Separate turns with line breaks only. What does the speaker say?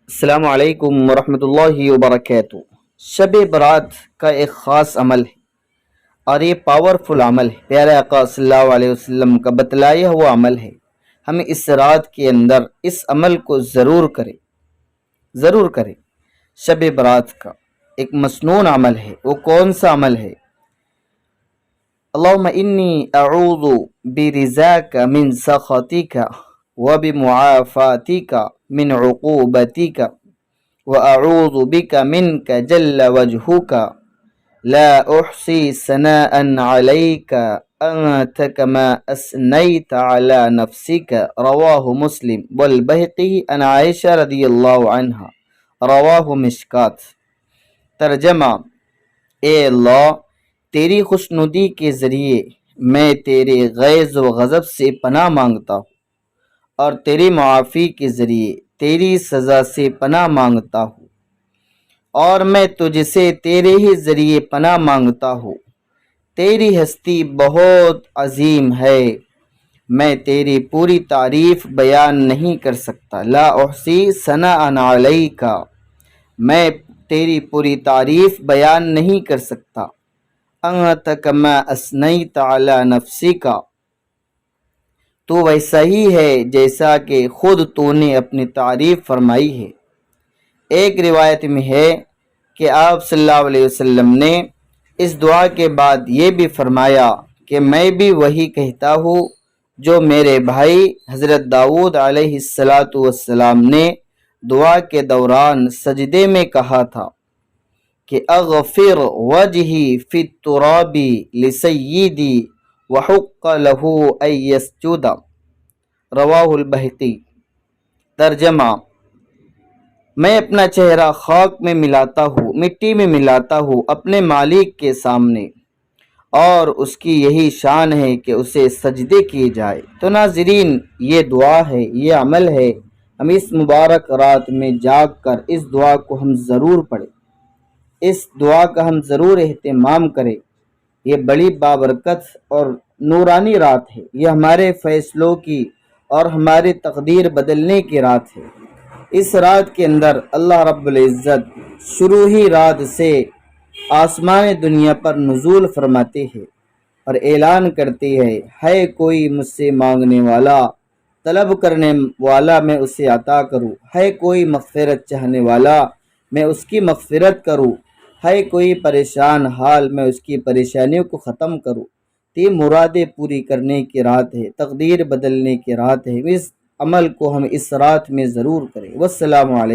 السلام علیکم ورحمۃ اللہ وبرکاتہ۔ شب برات کا ایک خاص عمل ہے اور یہ پاورفل عمل ہے، پیارے آقا صلی اللہ علیہ وسلم کا بتلایا ہوا عمل ہے۔ ہمیں اس رات کے اندر اس عمل کو ضرور کریں۔ شب برات کا ایک مسنون عمل ہے، وہ کون سا عمل ہے؟ اللہم انی اعوذ برضاک من سخطک وبمعافاتک من عقوبتک وأعوذ بك منك جل وجهك لا أحصي ثناء عليك أنت كما أثنيت على نفسك، رواہ مسلم والبہقی عن عائشہ رضی اللہ عنہا، رواہ مشکات۔ ترجمہ: اے اللہ، تیری خوشنودی کے ذریعے میں تیرے غیظ و غضب سے پناہ مانگتا ہوں، اور تیری معافی کے ذریعے تیری سزا سے پناہ مانگتا ہوں، اور میں تجھ سے تیرے ہی ذریعے پناہ مانگتا ہوں۔ تیری ہستی بہت عظیم ہے، میں تیری پوری تعریف بیان نہیں کر سکتا۔ لا احصی ثناء علیک، میں تیری پوری تعریف بیان نہیں کر سکتا۔ انت کما اثنیت علی نفسک، تو ویسا ہی ہے جیسا کہ خود تو نے اپنی تعریف فرمائی ہے۔ ایک روایت میں ہے کہ آپ صلی اللہ علیہ وسلم نے اس دعا کے بعد یہ بھی فرمایا کہ میں بھی وہی کہتا ہوں جو میرے بھائی حضرت داؤد علیہ السلام نے دعا کے دوران سجدے میں کہا تھا کہ اغفر وجہی فی التراب لسیدی وحق لہ ان یسجد، رواہ البہقی۔ ترجمہ: میں اپنا چہرہ خاک میں ملاتا ہوں، مٹی میں ملاتا ہوں اپنے مالک کے سامنے، اور اس کی یہی شان ہے کہ اسے سجدے کیے جائے۔ تو ناظرین، یہ دعا ہے، یہ عمل ہے، ہم اس مبارک رات میں جاگ کر اس دعا کو ہم ضرور پڑھیں، اس دعا کا ہم ضرور اہتمام کریں۔ یہ بڑی بابرکت اور نورانی رات ہے، یہ ہمارے فیصلوں کی اور ہماری تقدیر بدلنے کی رات ہے۔ اس رات کے اندر اللہ رب العزت شروع ہی رات سے آسمان دنیا پر نزول فرماتے ہیں اور اعلان کرتے ہیں، ہے کوئی مجھ سے مانگنے والا، طلب کرنے والا، میں اسے عطا کروں، ہے کوئی مغفرت چاہنے والا، میں اس کی مغفرت کروں، ہے کوئی پریشان حال، میں اس کی پریشانیوں کو ختم کروں۔ یہ مرادیں پوری کرنے کی رات ہے، تقدیر بدلنے کی رات ہے۔ اس عمل کو ہم اس رات میں ضرور کریں۔ والسلام علیکم۔